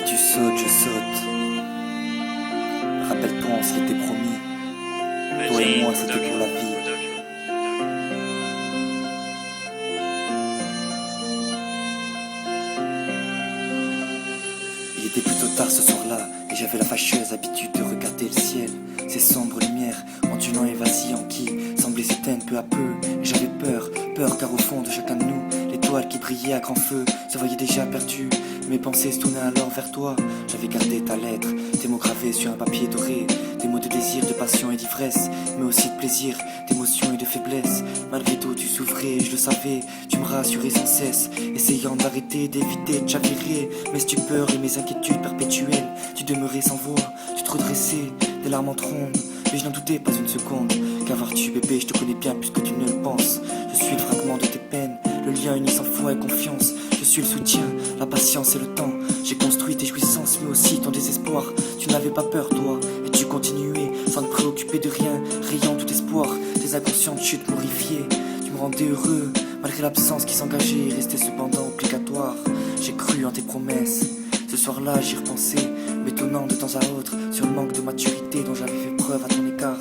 tu sautes, je saute. Rappelle-toi, on se l'était promis. Toi et moi, c'était pour la vie. Il était plutôt tard ce soir-là, et j'avais la fâcheuse habitude de regarder le ciel. Ces sombres lumières, ondulant et vacillant qui semblaient s'éteindre peu à peu. Et j'avais peur car au fond de chacun de nous, l'étoile qui brillait à grand feu se voyait déjà perdue. Mes pensées se tournaient alors vers toi. J'avais gardé ta lettre, tes mots gravés sur un papier doré. Des mots de désir, de passion et d'ivresse, mais aussi de plaisir, d'émotion et de faiblesse. Malgré tout tu souffrais, je le savais. Tu me rassurais sans cesse, essayant d'arrêter, d'éviter de chavirer mes stupeurs et mes inquiétudes perpétuelles. Tu demeurais sans voix, tu te redressais, des larmes en trombe. Mais je n'en doutais pas une seconde, qu'avoir-tu bébé, je te connais bien plus que tu ne le penses. Je suis le fragment de tes peines, le lien uni sans foi et confiance. Je suis le soutien, la patience et le temps. J'ai construit tes jouissances mais aussi ton désespoir. Tu n'avais pas peur toi, et tu continuais sans te préoccuper de rien, rayant tout espoir. Tes inconscientes chutes m'horrifiaient, tu me rendais heureux, malgré l'absence qui s'engageait et restait cependant obligatoire. J'ai cru en tes promesses, ce soir-là j'y repensais, m'étonnant de temps à autre sur le manque de maturité dont j'avais fait preuve à ton égard.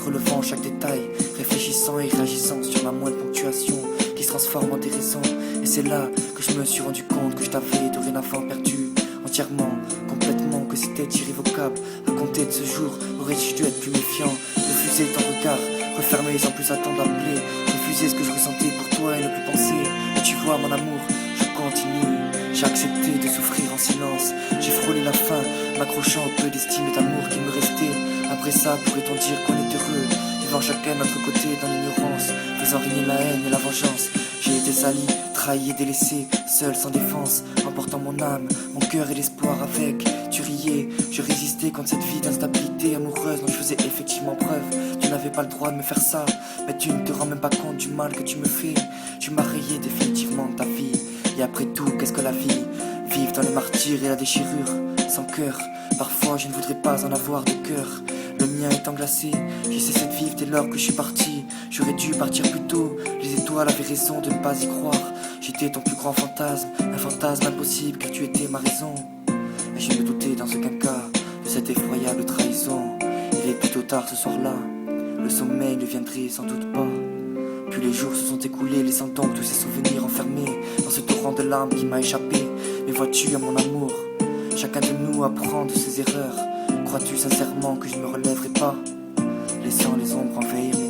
Relevant chaque détail, réfléchissant et réagissant sur la moindre ponctuation qui se transforme en déraison. Et c'est là que je me suis rendu compte que je t'avais dorénavant perdu entièrement, complètement, que c'était irrévocable. À compter de ce jour, aurais-je dû être plus méfiant, refuser ton regard, refermer sans plus attendre d'appeler, refuser ce que je ressentais pour toi et ne plus penser. Et tu vois mon amour, je continue, j'ai accepté de souffrir en silence. J'ai frôlé la fin, m'accrochant au peu d'estime et d'amour qui me restait. Après ça, pourrait-on dire qu'on est heureux, vivant chacun de notre côté dans l'ignorance, faisant régner la haine et la vengeance. J'ai été sali, trahi et délaissé, seul sans défense, emportant mon âme, mon cœur et l'espoir avec. Tu riais, je résistais contre cette vie d'instabilité amoureuse dont je faisais effectivement preuve. Tu n'avais pas le droit de me faire ça, mais tu ne te rends même pas compte du mal que tu me fais. Tu m'as rayé définitivement de ta vie. Et après tout, qu'est-ce que la vie? Vivre dans les martyrs et la déchirure, sans cœur. Parfois je ne voudrais pas en avoir de cœur. Le mien étant glacé, j'ai cessé de vivre dès lors que je suis parti. J'aurais dû partir plus tôt, les étoiles avaient raison de ne pas y croire. J'étais ton plus grand fantasme, un fantasme impossible car tu étais ma raison. Et je me doutais dans aucun cas de cette effroyable trahison. Il est plutôt tard ce soir-là, le sommeil ne viendrait sans doute pas. Puis les jours se sont écoulés, laissant donc tous ces souvenirs enfermés dans ce torrent de larmes qui m'a échappé. Mais vois-tu à mon amour, chacun de nous apprend de ses erreurs. Crois-tu sincèrement que je ne me relèverai pas, laissant les ombres envahir mes